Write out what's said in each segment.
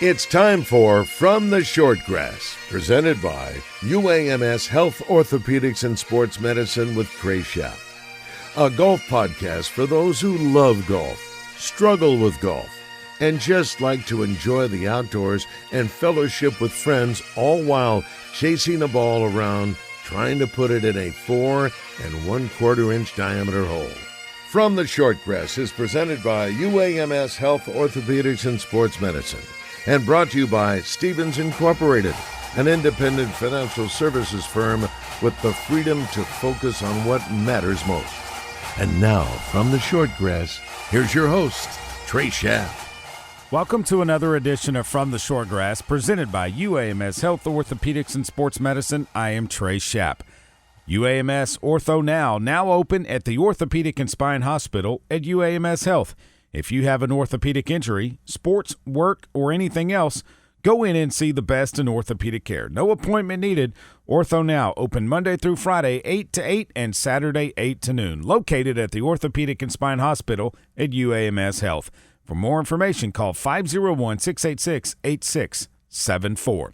It's time for From the Shortgrass, presented by UAMS Health, Orthopedics, and Sports Medicine with Trey, a golf podcast for those who love golf, struggle with golf, and just like to enjoy the outdoors and fellowship with friends, all while chasing a ball around, trying to put it in a 4 1/4 inch diameter hole. From the Shortgrass is presented by UAMS Health, Orthopedics, and Sports Medicine, and brought to you by Stevens Incorporated, an independent financial services firm with the freedom to focus on what matters most. And now, from the Shortgrass, here's your host, Trey. Welcome to another edition of From the Shortgrass, presented by UAMS Health, Orthopedics, and Sports Medicine. I am Trey. UAMS Ortho now open at the Orthopedic and Spine Hospital at UAMS Health. If you have an orthopedic injury, sports, work, or anything else, go in and see the best in orthopedic care. No appointment needed. Ortho Now, open Monday through Friday, 8 to 8, and Saturday, 8 to noon. Located at the Orthopedic and Spine Hospital at UAMS Health. For more information, call 501-686-8674.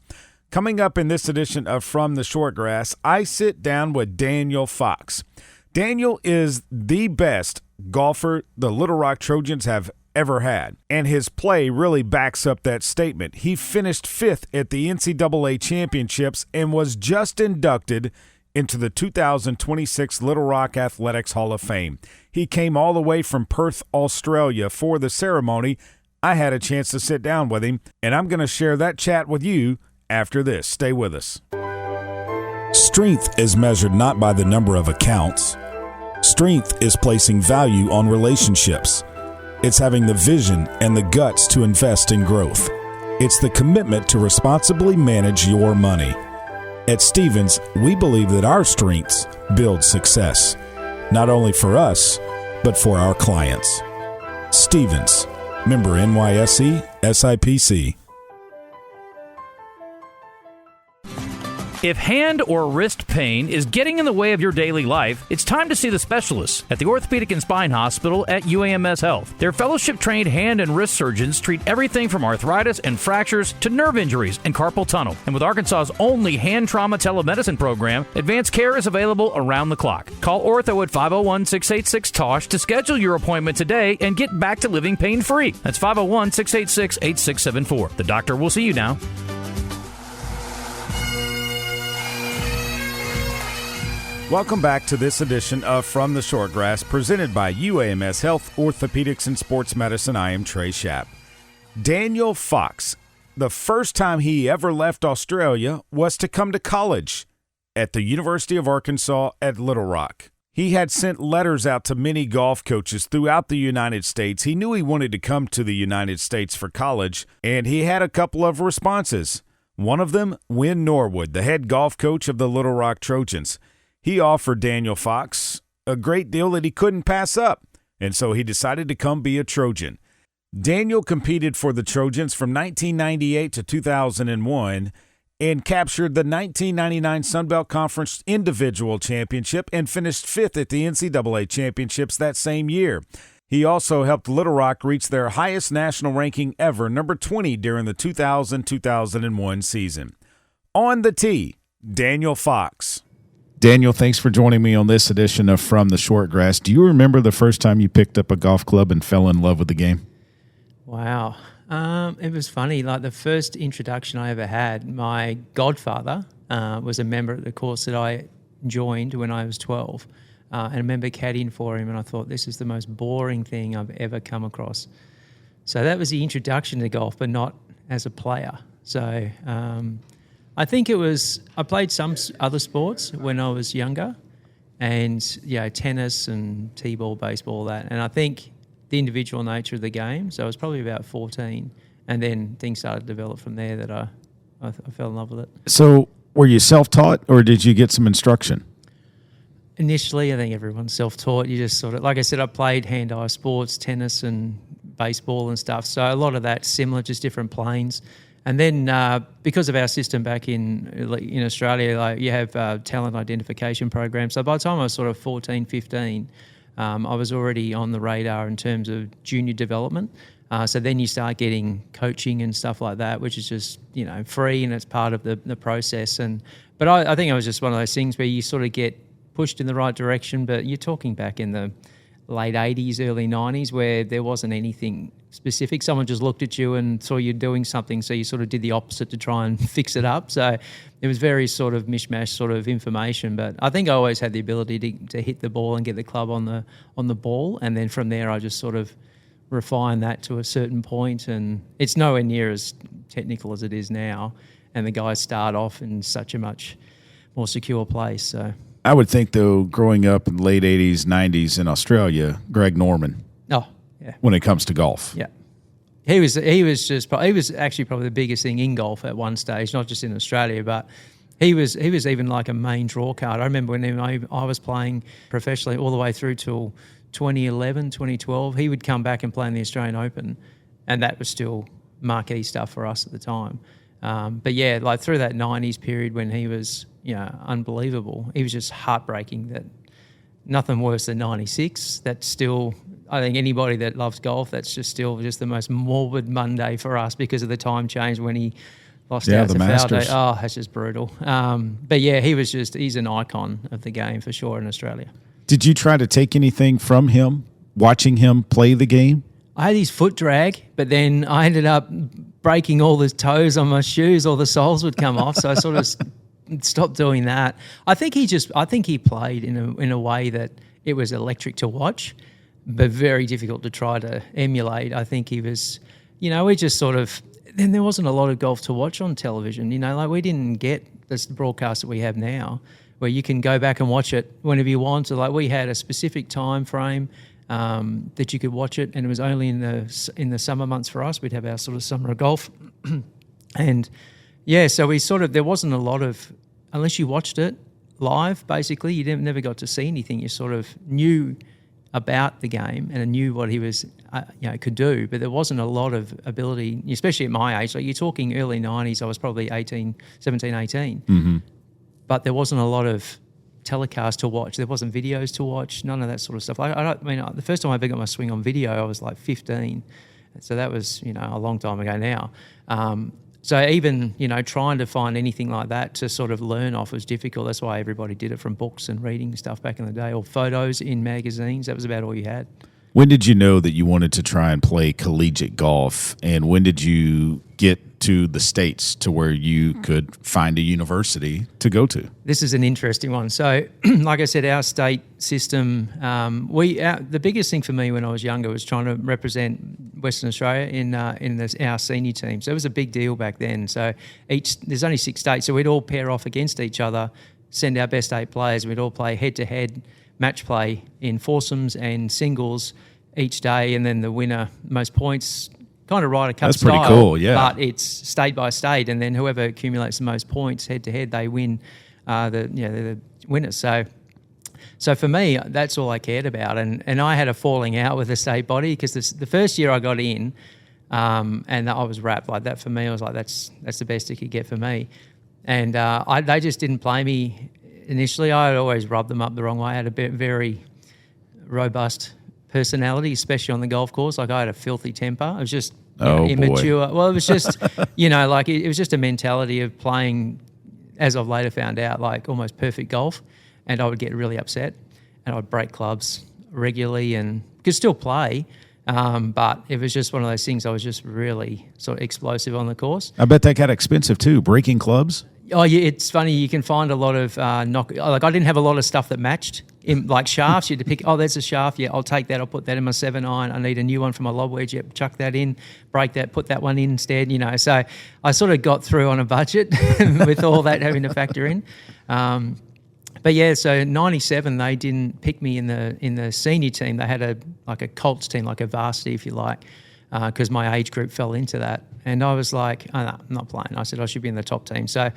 Coming up in this edition of From the Shortgrass, I sit down with Daniel Fox. Daniel is the best golfer the Little Rock Trojans have ever had, and his play really backs up that statement. He finished 5th at the NCAA Championships and was just inducted into the 2026 Little Rock Athletics Hall of Fame. He came all the way from Perth, Australia for the ceremony. I had a chance to sit down with him, and I'm going to share that chat with you after this. Stay with us. Strength is measured not by the number of accounts. Strength is placing value on relationships. It's having the vision and the guts to invest in growth. It's the commitment to responsibly manage your money. At Stevens, we believe that our strengths build success, not only for us, but for our clients. Stevens, member NYSE, SIPC. If hand or wrist pain is getting in the way of your daily life, it's time to see the specialists at the Orthopedic and Spine Hospital at UAMS Health. Their fellowship-trained hand and wrist surgeons treat everything from arthritis and fractures to nerve injuries and carpal tunnel. And with Arkansas's only hand trauma telemedicine program, advanced care is available around the clock. Call Ortho at 501-686-TOSH to schedule your appointment today and get back to living pain-free. That's 501-686-8674. The doctor will see you now. Welcome back to this edition of From the Shortgrass, presented by UAMS Health, Orthopedics, and Sports Medicine. I am Trey. Daniel Fox, the first time he ever left Australia was to come to college at the University of Arkansas at Little Rock. He had sent letters out to many golf coaches throughout the United States. He knew he wanted to come to the United States for college, and he had a couple of responses. One of them, Win Norwood, the head golf coach of the Little Rock Trojans. He offered Daniel Fox a great deal that he couldn't pass up, and so he decided to come be a Trojan. Daniel competed for the Trojans from 1998 to 2001 and captured the 1999 Sun Belt Conference Individual Championship and finished 5th at the NCAA Championships that same year. He also helped Little Rock reach their highest national ranking ever, number 20, during the 2000-2001 season. On the tee, Daniel Fox. Daniel, thanks for joining me on this edition of From the Shortgrass. Do you remember the first time you picked up a golf club and fell in love with the game? Wow. It was funny. Like the first introduction I ever had, my godfather was a member of the course that I joined when I was 12. And I remember caddying for him, and I thought, this is the most boring thing I've ever come across. So that was the introduction to golf, but not as a player. So I think I played some other sports when I was younger, and tennis and t-ball, baseball, that. And I think the individual nature of the game, so I was probably about 14, and then things started to develop from there that I fell in love with it. So were you self-taught, or did you get some instruction? Initially, I think everyone's self-taught. You just sort of, like I said, I played hand-eye sports, tennis and baseball and stuff. So a lot of that's similar, just different planes. And then because of our system back in Australia, like you have talent identification programs. So by the time I was sort of 14, 15, I was already on the radar in terms of junior development. So then you start getting coaching and stuff like that, which is just, free, and it's part of the process. But I think it was just one of those things where you sort of get pushed in the right direction, but you're talking back in the late 80s, early 90s, where there wasn't anything specific. Someone just looked at you and saw you doing something, so you sort of did the opposite to try and fix it up. So it was very sort of mishmash sort of information. But I think I always had the ability to hit the ball and get the club on the ball, and then from there I just sort of refine that to a certain point, and it's nowhere near as technical as it is now. And the guys start off in such a much more secure place. So I would think, though, growing up in the late 80s, 90s in Australia, Greg Norman. Oh, yeah. When it comes to golf. Yeah. He was actually probably the biggest thing in golf at one stage, not just in Australia, but he was even like a main draw card. I remember when I was playing professionally all the way through till 2011, 2012, he would come back and play in the Australian Open, and that was still marquee stuff for us at the time. But yeah, like through that 90s period when he was, unbelievable, he was just heartbreaking. That nothing worse than 96. That's still, I think anybody that loves golf, that's just still just the most morbid Monday for us because of the time change when he lost out to Masters. Oh, that's just brutal. But yeah, he's an icon of the game for sure in Australia. Did you try to take anything from him, watching him play the game? I had his foot drag, but then I ended up breaking all the toes on my shoes. All the soles would come off, so I sort of stopped doing that. I think he played in a way that it was electric to watch, but very difficult to try to emulate. I think he was, we just sort of. Then there wasn't a lot of golf to watch on television. Like we didn't get this broadcast that we have now, where you can go back and watch it whenever you want. So like we had a specific time frame that you could watch it, and it was only in the summer months for us. We'd have our sort of summer of golf, and yeah, so there wasn't a lot of, unless you watched it live. Basically, you never got to see anything. You sort of knew about the game and knew what he was, could do, but there wasn't a lot of ability, especially at my age. Like you're talking early 90s, I was probably 17, 18. Mm-hmm. But there wasn't a lot of telecast to watch. There wasn't videos to watch, none of that sort of stuff. The first time I ever got my swing on video, I was like 15. So that was, a long time ago now. So even, trying to find anything like that to sort of learn off was difficult. That's why everybody did it from books and reading stuff back in the day, or photos in magazines. That was about all you had. When did you know that you wanted to try and play collegiate golf, and when did you get to the States to where you could find a university to go to? This is an interesting one. So, like I said, our state system, the biggest thing for me when I was younger was trying to represent Western Australia in our senior team. So it was a big deal back then. So there's only 6 states, so we'd all pair off against each other, send our best 8 players, we'd all play head-to-head match play in foursomes and singles each day, and then the winner, most points, kind of Ryder Cup That's style. That's pretty cool, yeah. But it's state by state, and then whoever accumulates the most points head-to-head, they win. They're the winners. So for me, that's all I cared about. And I had a falling out with the state body because the first year I got in, and I was wrapped like that. For me, I was like, that's the best it could get for me. And they just didn't play me initially. I had always rubbed them up the wrong way. I had a very robust personality, especially on the golf course. Like I had a filthy temper. I was just immature. Boy. Well, it was just, it was just a mentality of playing, as I've later found out, like almost perfect golf. And I would get really upset and I'd break clubs regularly and could still play. But it was just one of those things. I was just really sort of explosive on the course. I bet that got expensive too, breaking clubs. Oh yeah, it's funny. You can find a lot of like I didn't have a lot of stuff that matched. In like shafts, you had to pick. Oh, that's a shaft. Yeah, I'll take that. I'll put that in my 7-iron. I need a new one for my lob wedge. Yep, chuck that in. Break that. Put that one in instead. So I sort of got through on a budget with all that having to factor in. But yeah, so 97 they didn't pick me in the senior team. They had a Colts team, like a varsity, if you like, because my age group fell into that. And I was like, oh, no, I'm not playing. I said I should be in the top team. So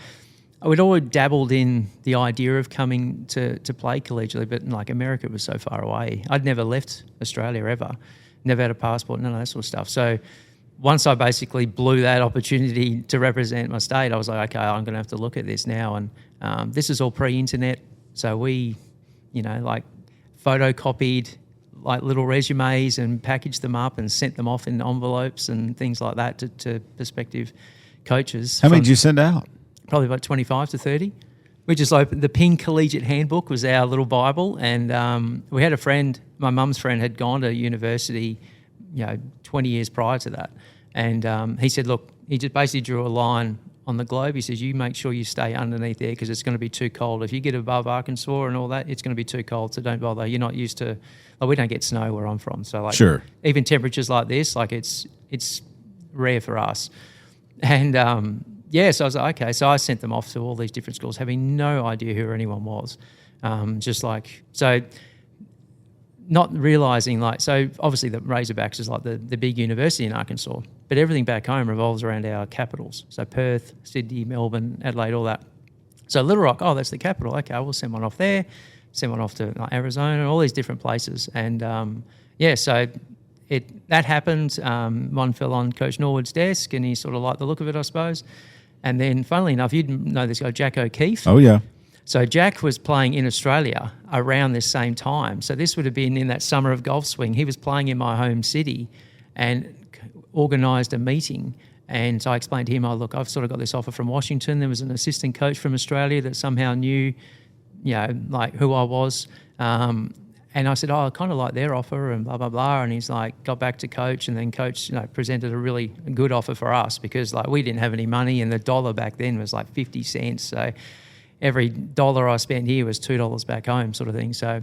I would always dabbled in the idea of coming to play collegiately, but like America was so far away. I'd never left Australia ever, never had a passport, none of that sort of stuff. So once I basically blew that opportunity to represent my state, I was like, okay, I'm going to have to look at this now. And this is all pre-internet. So we, photocopied like little resumes and packaged them up and sent them off in envelopes and things like that to prospective coaches. How many did you send out? Probably about 25 to 30. We just opened the Ping Collegiate Handbook was our little Bible, and we had a friend. My mum's friend had gone to university, 20 years prior to that, and he said, "Look," he just basically drew a line on the globe. He says, "You make sure you stay underneath there because it's going to be too cold. If you get above Arkansas and all that, it's going to be too cold. So don't bother. You're not used to. Like, we don't get snow where I'm from, so like sure. Even temperatures like this, like it's rare for us, and." So I was like, okay. So I sent them off to all these different schools, having no idea who anyone was. Not realising, so obviously the Razorbacks is like the big university in Arkansas, but everything back home revolves around our capitals. So Perth, Sydney, Melbourne, Adelaide, all that. So Little Rock, that's the capital. Okay, we'll send one off there, send one off to Arizona, all these different places. And that happened. One fell on Coach Norwood's desk, and he sort of liked the look of it, I suppose. And then, funnily enough, you'd know this guy, Jack O'Keefe. Oh, yeah. So Jack was playing in Australia around this same time. So this would have been in that summer of golf swing. He was playing in my home city and organised a meeting. And so I explained to him, look, I've sort of got this offer from Washington. There was an assistant coach from Australia that somehow knew, like who I was. And I said, I kind of like their offer and blah, blah, blah. And he's like, got back to coach, and then coach presented a really good offer for us because like we didn't have any money, and the dollar back then was like 50 cents. So every dollar I spent here was $2 back home sort of thing. So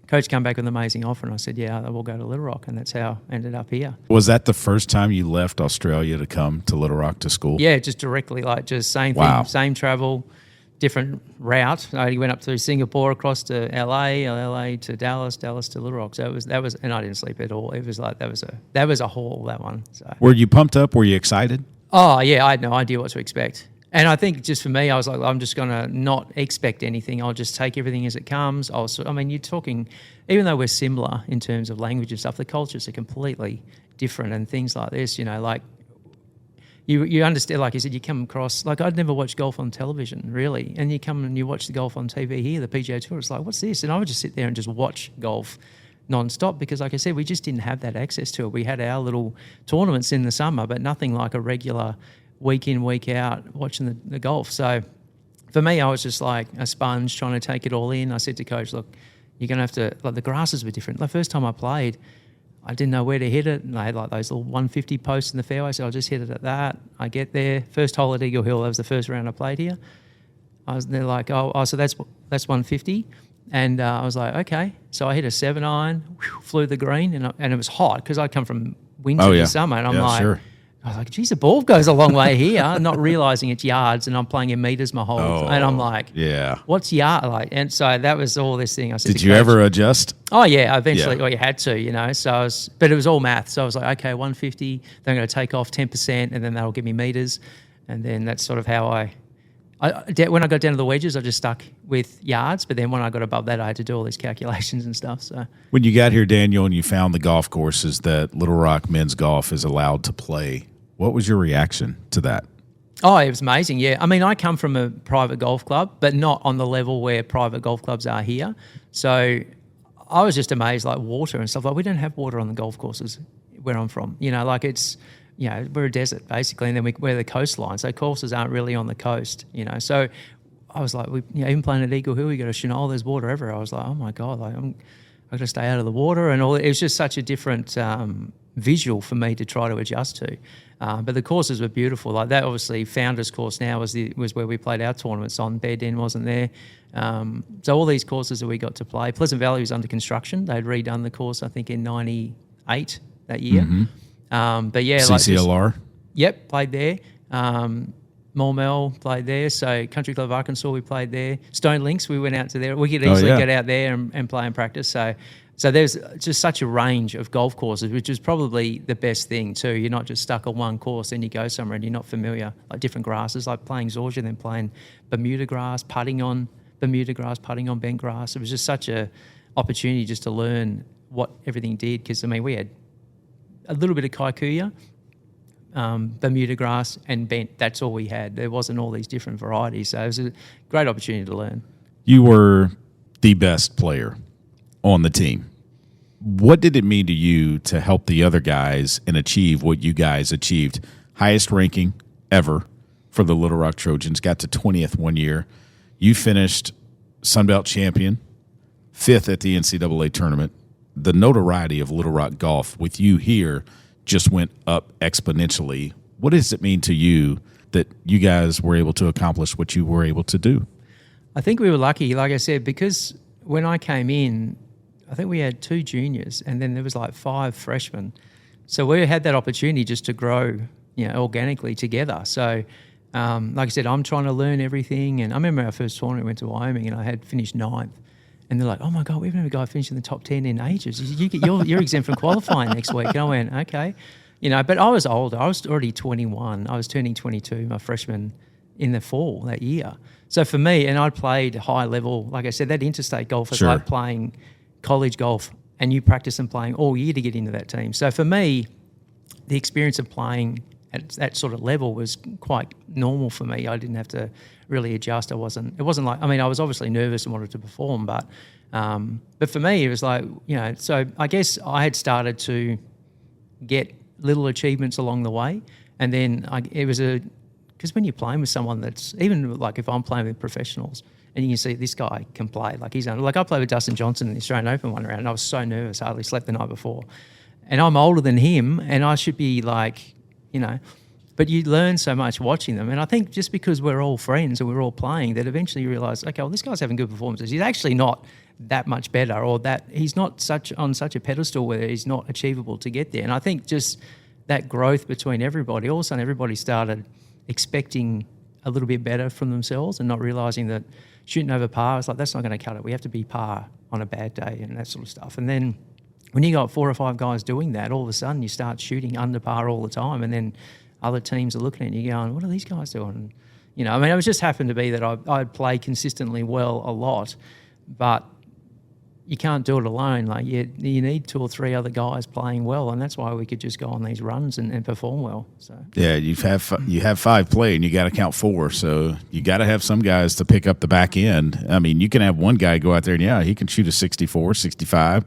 coach came back with an amazing offer, and I said, yeah, we'll go to Little Rock. And that's how I ended up here. Was that the first time you left Australia to come to Little Rock to school? Yeah, just directly, just same thing, same travel. Different route. He went up through Singapore, across to LA to Dallas to Little Rock. So that was, and I didn't sleep at all. It was like that was a haul, that one. So. Were you pumped up? Were you excited? Oh yeah, I had no idea what to expect. And I think just for me, I was like, I'm just going to not expect anything. I'll just take everything as it comes. You're talking, even though we're similar in terms of language and stuff, the cultures are completely different and things like this. You understand, like you said, you come across, like I'd never watched golf on television, really. And you come and you watch the golf on TV here, the PGA Tour, it's like, what's this? And I would just sit there and just watch golf non-stop because, like I said, we just didn't have that access to it. We had our little tournaments in the summer, but nothing like a regular week in, week out watching the golf. So for me, I was just like a sponge trying to take it all in. I said to coach, look, you're going to have to, like the grasses were different. The first time I played, I didn't know where to hit it, and I had like those little 150 posts in the fairway, so I'll just hit it at that. I get there, first hole at Eagle Hill, that was the first round I played here. They're like, so that's 150, and I was like, okay. So I hit a 7-iron, flew the green, and it was hot because I come from winter to summer, and I'm like, sure. I was like, geez, the ball goes a long way here, not realising it's yards, and I'm playing in metres my whole and I'm like, what's yard? Like, and so that was all this thing. I said, did you ever adjust? Oh yeah, eventually. Yeah. Well, you had to, So but it was all math. So I was like, okay, 150. Then I'm going to take off 10%, and then that'll give me metres, and then that's sort of how when I got down to the wedges, I just stuck with yards. But then when I got above that, I had to do all these calculations and stuff. So when you got here, Daniel, and you found the golf courses that Little Rock men's golf is allowed to play, what was your reaction to that? Oh, it was amazing, yeah. I mean, I come from a private golf club, but not on the level where private golf clubs are here. So I was just amazed, like water and stuff. Like we don't have water on the golf courses where I'm from. It's, we're a desert basically, and then we're the coastline. So courses aren't really on the coast, So I was like, even playing at Eagle Hill, you go to Chenal, there's water everywhere. I was like, oh my God, like I got to stay out of the water and all. It was just such a different visual for me to try to adjust to. But the courses were beautiful. Like that, obviously, Founders course now was where we played our tournaments on. Bear Den wasn't there. So all these courses that we got to play. Pleasant Valley was under construction. They'd redone the course, I think, in 98 that year. Mm-hmm. But yeah. CCLR? Played there. Mormel played there. So Country Club Arkansas, we played there. Stone Links, we went out to there. We could easily get out there and play and practice. So there's just such a range of golf courses, which is probably the best thing too. You're not just stuck on one course and you go somewhere and you're not familiar, like different grasses, like playing Zorja, then playing Bermuda grass, putting on Bermuda grass, putting on bent grass. It was just such a opportunity just to learn what everything did because, we had a little bit of Kikuyu, Bermuda grass and bent. That's all we had. There wasn't all these different varieties. So it was a great opportunity to learn. You were the best player on the team. What did it mean to you to help the other guys and achieve what you guys achieved? Highest ranking ever for the Little Rock Trojans, got to 20th one year. You finished Sunbelt champion, 5th at the NCAA tournament. The notoriety of Little Rock golf with you here just went up exponentially. What does it mean to you that you guys were able to accomplish what you were able to do? I think we were lucky, like I said, because when I came in, I think we had 2 juniors and then there was like 5 freshmen. So we had that opportunity just to grow, organically together. So like I said, I'm trying to learn everything. And I remember our first tournament, went to Wyoming and I had finished 9th. And they're like, oh my God, we've never got a guy finishing in the top 10 in ages. You're exempt from qualifying next week. And I went, okay. But I was older. I was already 21. I was turning 22, my freshman in the fall that year. So for me, and I played high level, like I said, that interstate golf is like playing college golf and you practice and playing all year to get into that team. So for me, the experience of playing at that sort of level was quite normal for me. I didn't have to really adjust. It wasn't like, I was obviously nervous and wanted to perform, but for me, it was like, so I guess I had started to get little achievements along the way. And then because when you're playing with someone that's, even like if I'm playing with professionals and you can see this guy can play, like I played with Dustin Johnson in the Australian Open one round and I was so nervous, I hardly slept the night before. And I'm older than him and I should be like, but you learn so much watching them. And I think just because we're all friends and we're all playing, that eventually you realise, okay, well, this guy's having good performances. He's actually not that much better, or that he's not on such a pedestal where he's not achievable to get there. And I think just that growth between everybody, all of a sudden everybody started expecting a little bit better from themselves and not realising that shooting over par, it's like, that's not going to cut it. We have to be par on a bad day and that sort of stuff. And then when you got 4 or 5 guys doing that, all of a sudden you start shooting under par all the time, and then other teams are looking at you going, what are these guys doing? It was just happened to be that I'd play consistently well a lot, but you can't do it alone. Like you need 2 or 3 other guys playing well, and that's why we could just go on these runs and perform well. So yeah, you have 5 play, and you got to count 4. So you got to have some guys to pick up the back end. You can have one guy go out there and he can shoot a 64, 65.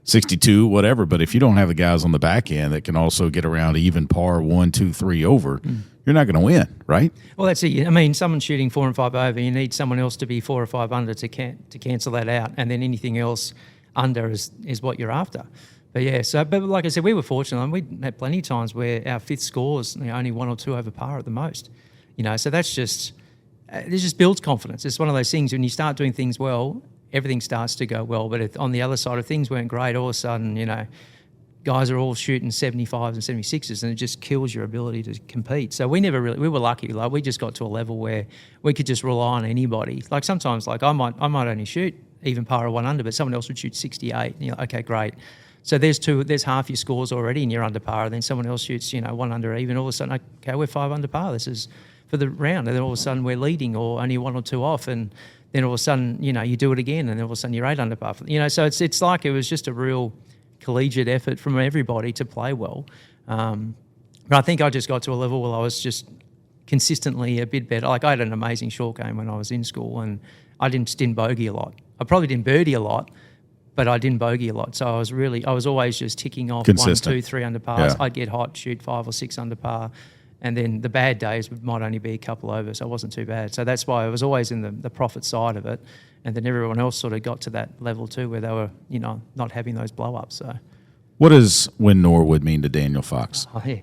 62, whatever, but if you don't have the guys on the back end that can also get around even par 1, 2, 3 over, you're not going to win, right? Well, that's it. Someone shooting 4 and 5 over, you need someone else to be 4 or 5 under to cancel that out, and then anything else under is what you're after. But yeah, but like I said, we were fortunate. We had plenty of times where our 5th scores only 1 or 2 over par at the most. So that's just it just builds confidence. It's one of those things when you start doing things well, everything starts to go well. But if on the other side of things weren't great, all of a sudden, guys are all shooting 75s and 76s, and it just kills your ability to compete. So we were lucky. Like we just got to a level where we could just rely on anybody. Like sometimes, like I might only shoot even par or 1 under, but someone else would shoot 68. And you're like, okay, great. So there's half your scores already, and you're under par. And then someone else shoots, 1 under even. All of a sudden, okay, we're 5 under par. This is for the round, and then all of a sudden we're leading, or only 1 or 2 off, and then all of a sudden, you do it again, and then all of a sudden you're 8 under par. So it's like it was just a real collegiate effort from everybody to play well. But I think I just got to a level where I was just consistently a bit better. Like I had an amazing short game when I was in school, and I didn't bogey a lot. I probably didn't birdie a lot, but I didn't bogey a lot. So I was always just ticking off consistent. 1, 2, 3 under pars. Yeah. I'd get hot, shoot 5 or 6 under par. And then the bad days might only be a couple over, so it wasn't too bad. So that's why I was always in the profit side of it. And then everyone else sort of got to that level too, where they were, not having those blow-ups. So, what does win Norwood mean to Daniel Fox? Oh, yeah.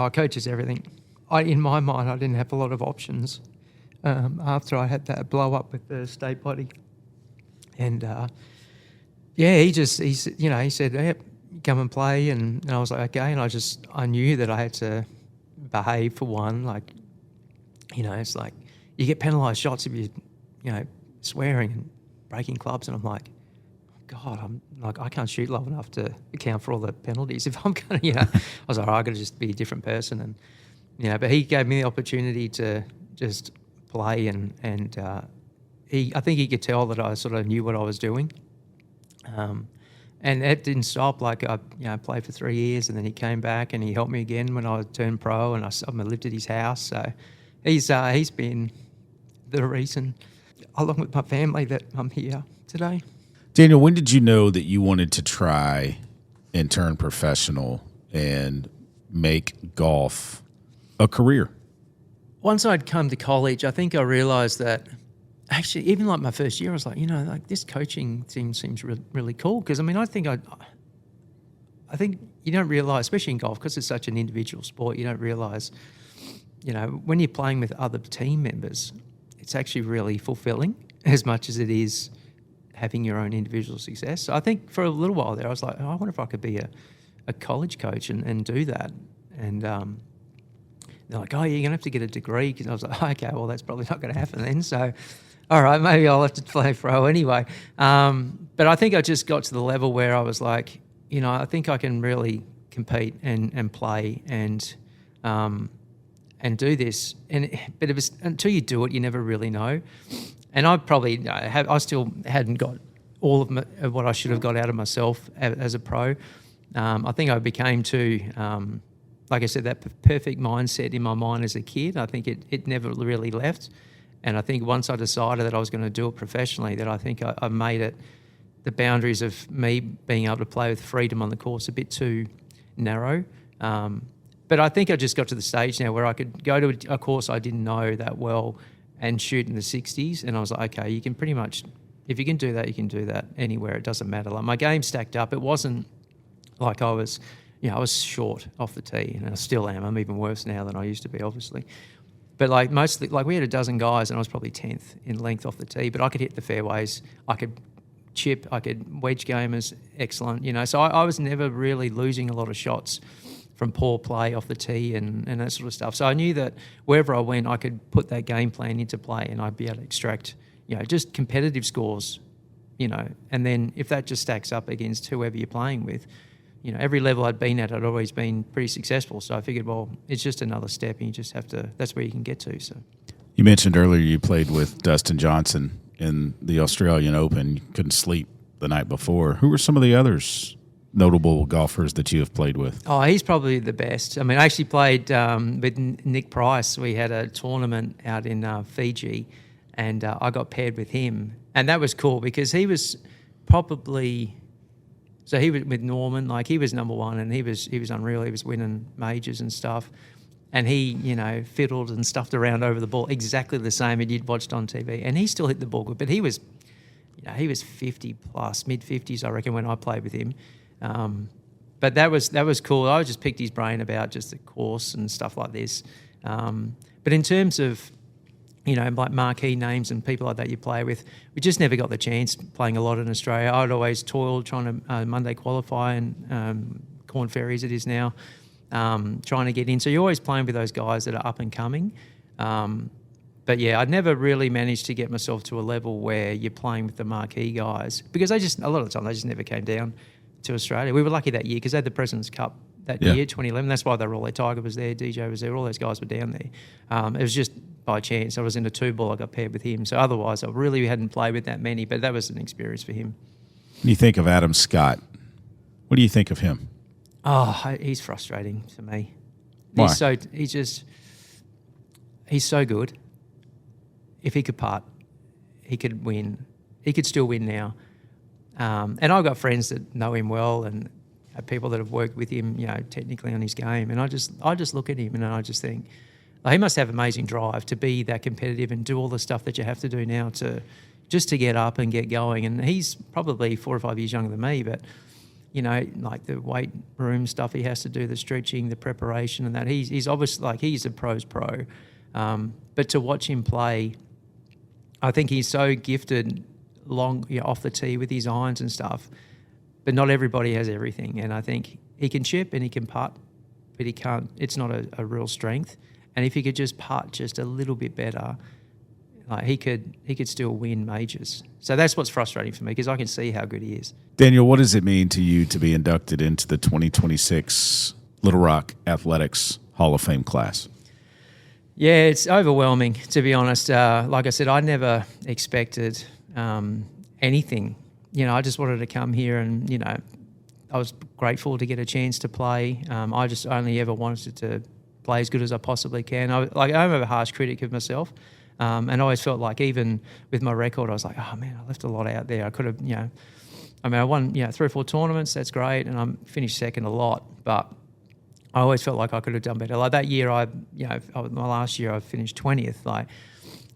Coach is everything. In my mind, I didn't have a lot of options after I had that blow-up with the state body. And, he said, yep, come and play, and I was like, okay, and I knew that I had to behave for one, like, it's like you get penalised shots if you swearing and breaking clubs, and I'm like, God, I'm like, I can't shoot low enough to account for all the penalties. If I'm gonna, I was like, I got to just be a different person, and but he gave me the opportunity to just play, and I think he could tell that I sort of knew what I was doing. And that didn't stop. Like I played for 3 years, and then he came back and he helped me again when I turned pro, and I lived at his house. So he's been the reason along with my family, that I'm here today. Daniel, when did you know that you wanted to try and turn professional and make golf a career? Once I'd come to college, I think I realised that actually, even like my first year, I was like, like this coaching thing seems really cool. Because I think you don't realise, especially in golf, because it's such an individual sport, you don't realise, when you're playing with other team members, it's actually really fulfilling as much as it is having your own individual success. So I think for a little while there, I was like, I wonder if I could be a college coach and do that. And they're like, oh, you're going to have to get a degree. Because I was like, okay, well, that's probably not going to happen then. So, all right, maybe I'll have to play pro anyway. But I think I just got to the level where I was like, I think I can really compete and play and do this. But it was, until you do it, you never really know. And I still hadn't got all of what I should have got out of myself as a pro. I think I became too, like I said, that perfect mindset in my mind as a kid. I think it never really left. And I think once I decided that I was going to do it professionally, that I think I made it, the boundaries of me being able to play with freedom on the course, a bit too narrow. But I think I just got to the stage now where I could go to a course I didn't know that well and shoot in the 60s. And I was like, okay, you can pretty much, if you can do that, you can do that anywhere. It doesn't matter. Like my game stacked up. It wasn't like I was short off the tee, and I still am. I'm even worse now than I used to be, obviously. But mostly, we had a dozen guys, and I was probably 10th in length off the tee. But I could hit the fairways. I could chip. I could wedge gamers. Excellent. So I was never really losing a lot of shots from poor play off the tee and that sort of stuff. So I knew that wherever I went, I could put that game plan into play, and I'd be able to extract, just competitive scores, and then if that just stacks up against whoever you're playing with, every level I'd been at, I'd always been pretty successful. So I figured, well, it's just another step, and you just have to, that's where you can get to. So you mentioned earlier you played with Dustin Johnson in the Australian Open. You couldn't sleep the night before. Who were some of the others notable golfers that you have played with? Oh, he's probably the best. I mean, I actually played with Nick Price. We had a tournament out in Fiji, and I got paired with him. And that was cool because he was probably... So he was with Norman, he was number one, and he was unreal. He was winning majors and stuff. And he, fiddled and stuffed around over the ball exactly the same as you'd watched on TV. And he still hit the ball good. But he was 50 plus, mid-50s, I reckon, when I played with him. But that was cool. I just picked his brain about just the course and stuff like this. But in terms of, like marquee names and people like that you play with, we just never got the chance playing a lot in Australia. I'd always toiled trying to Monday qualify and Corn Ferries it is now, trying to get in. So you're always playing with those guys that are up and coming. But yeah, I'd never really managed to get myself to a level where you're playing with the marquee guys because a lot of the time they just never came down to Australia. We were lucky that year because they had the President's Cup that year, 2011. That's why they were all there. Tiger was there, DJ was there, all those guys were down there. It was just by chance. I was in a 2-ball, I got paired with him. So otherwise, I really hadn't played with that many, but that was an experience for him. When you think of Adam Scott, what do you think of him? Oh, he's frustrating for me. Why? He's so good. If he could putt, he could win. He could still win now. And I've got friends that know him well and people that have worked with him, technically on his game. And I just look at him and I just think, he must have amazing drive to be that competitive and do all the stuff that you have to do now to get up and get going. And he's probably 4 or 5 years younger than me, but, like the weight room stuff he has to do, the stretching, the preparation and that, he's obviously, he's a pro's pro. But to watch him play, I think he's so gifted off the tee with his irons and stuff, but not everybody has everything. And I think he can chip and he can putt, but he can't, it's not a real strength. And if he could just putt just a little bit better, he could still win majors. So that's what's frustrating for me because I can see how good he is. Daniel, what does it mean to you to be inducted into the 2026 Little Rock Athletics Hall of Fame class? Yeah, it's overwhelming, to be honest. Like I said, I never expected anything. I just wanted to come here and, I was grateful to get a chance to play. I just only ever wanted to play as good as I possibly can. I'm a harsh critic of myself. And I always felt like even with my record, I was like, oh man, I left a lot out there. I could have, I won 3 or 4 tournaments. That's great, and I finished second a lot, but I always felt like I could have done better. Like that year, my last year, I finished 20th. Like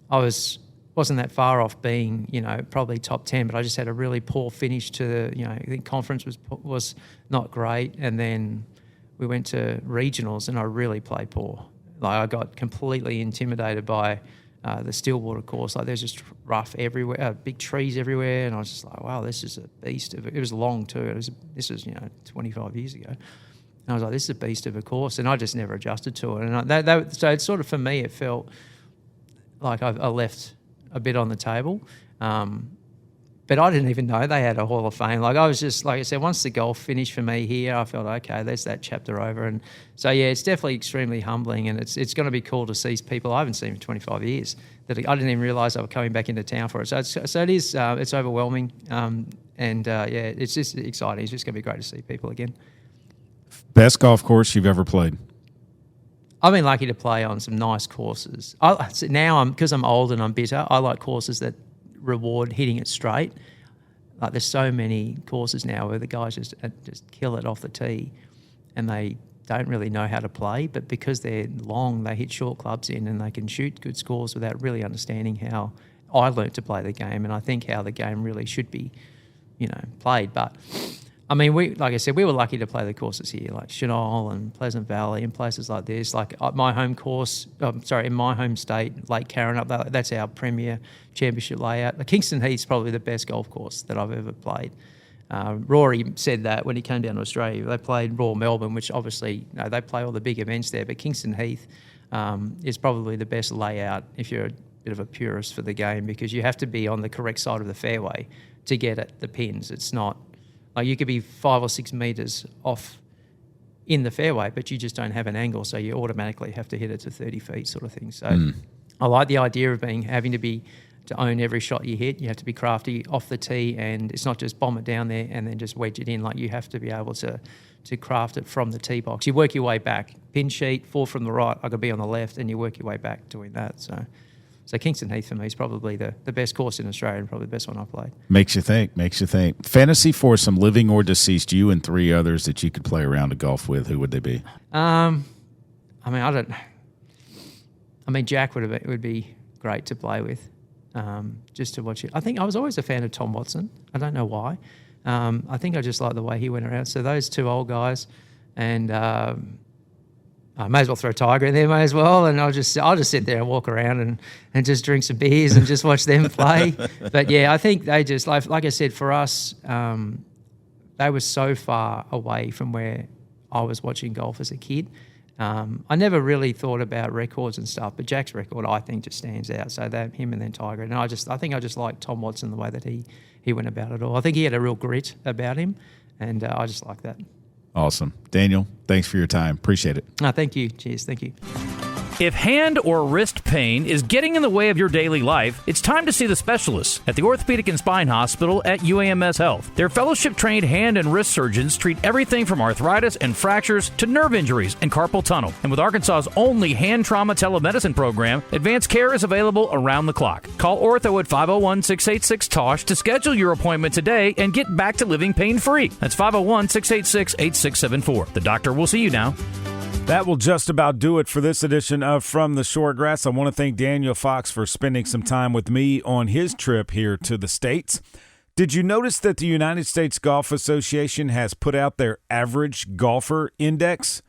I wasn't that far off being, probably top 10, but I just had a really poor finish to I think conference was not great, and then we went to regionals, and I really played poor. Like I got completely intimidated by the Stillwater course. Like there's just rough everywhere, big trees everywhere, and I was just like, wow, this is a beast. It was long too. This was 25 years ago. And I was like, this is a beast of a course, and I just never adjusted to it. And so it's sort of, for me, it felt like I left a bit on the table. But I didn't even know they had a Hall of Fame. Like I was just, like I said, once the golf finished for me here, I felt, okay, there's that chapter over. And so, yeah, it's definitely extremely humbling, and it's going to be cool to see people I haven't seen for 25 years that I didn't even realise they were coming back into town for it. So it is, it's overwhelming. It's just exciting. It's just going to be great to see people again. Best golf course you've ever played? I've been lucky to play on some nice courses. Now, because I'm old and I'm bitter, I like courses that reward hitting it straight. Like there's so many courses now where the guys just kill it off the tee, and they don't really know how to play, but because they're long, they hit short clubs in and they can shoot good scores without really understanding how I learnt to play the game, and I think how the game really should be, played. But I mean, like I said, we were lucky to play the courses here, like Chenal and Pleasant Valley and places like this. Like my home course, in my home state, Lake Karrinyup, that's our premier championship layout. Kingston Heath's probably the best golf course that I've ever played. Rory said that when he came down to Australia. They played Royal Melbourne, which obviously, they play all the big events there, but Kingston Heath is probably the best layout if you're a bit of a purist for the game, because you have to be on the correct side of the fairway to get at the pins. It's not... Like you could be 5 or 6 metres off in the fairway, but you just don't have an angle, so you automatically have to hit it to 30 feet sort of thing. So I like the idea of having to own every shot you hit. You have to be crafty off the tee, and it's not just bomb it down there and then just wedge it in. Like you have to be able to craft it from the tee box. You work your way back. Pin sheet, 4 from the right, I could be on the left, and you work your way back doing that. So Kingston Heath for me is probably the best course in Australia, and probably the best one I've played. Makes you think. Fantasy for some living or deceased, you and 3 others that you could play around to golf with. Who would they be? Jack would be great to play with, just to watch it. I think I was always a fan of Tom Watson. I don't know why. I think I just like the way he went around. So those 2 old guys, and I may as well throw Tiger in there, may as well, and I'll just sit there and walk around and just drink some beers and just watch them play. But yeah, I think they just, like I said, for us, they were so far away from where I was watching golf as a kid. I never really thought about records and stuff, but Jack's record I think just stands out. So that him and then Tiger, and I think I just like Tom Watson the way that he went about it all. I think he had a real grit about him, and I just like that. Awesome. Daniel, thanks for your time. Appreciate it. Thank you. Cheers. Thank you. If hand or wrist pain is getting in the way of your daily life, it's time to see the specialists at the Orthopedic and Spine Hospital at UAMS Health. Their fellowship-trained hand and wrist surgeons treat everything from arthritis and fractures to nerve injuries and carpal tunnel. And with Arkansas's only hand trauma telemedicine program, advanced care is available around the clock. Call Ortho at 501-686-TOSH to schedule your appointment today and get back to living pain-free. That's 501-686-8674. The doctor will see you now. That will just about do it for this edition of From the Shortgrass. I want to thank Daniel Fox for spending some time with me on his trip here to the States. Did you notice that the United States Golf Association has put out their average golfer index?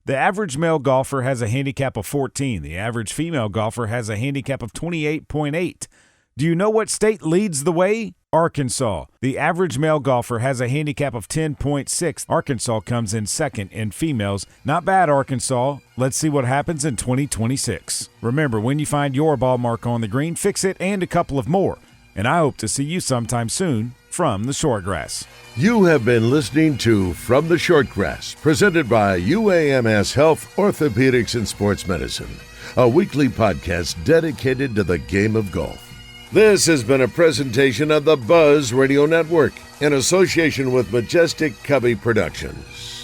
The average male golfer has a handicap of 14. The average female golfer has a handicap of 28.8. Do you know what state leads the way? Arkansas. The average male golfer has a handicap of 10.6. Arkansas comes in second in females. Not bad, Arkansas. Let's see what happens in 2026. Remember, when you find your ball mark on the green, fix it and a couple of more. And I hope to see you sometime soon from the Shortgrass. You have been listening to From the Shortgrass, presented by UAMS Health, Orthopedics, and Sports Medicine, a weekly podcast dedicated to the game of golf. This has been a presentation of the Buzz Radio Network in association with Majestic Cubby Productions.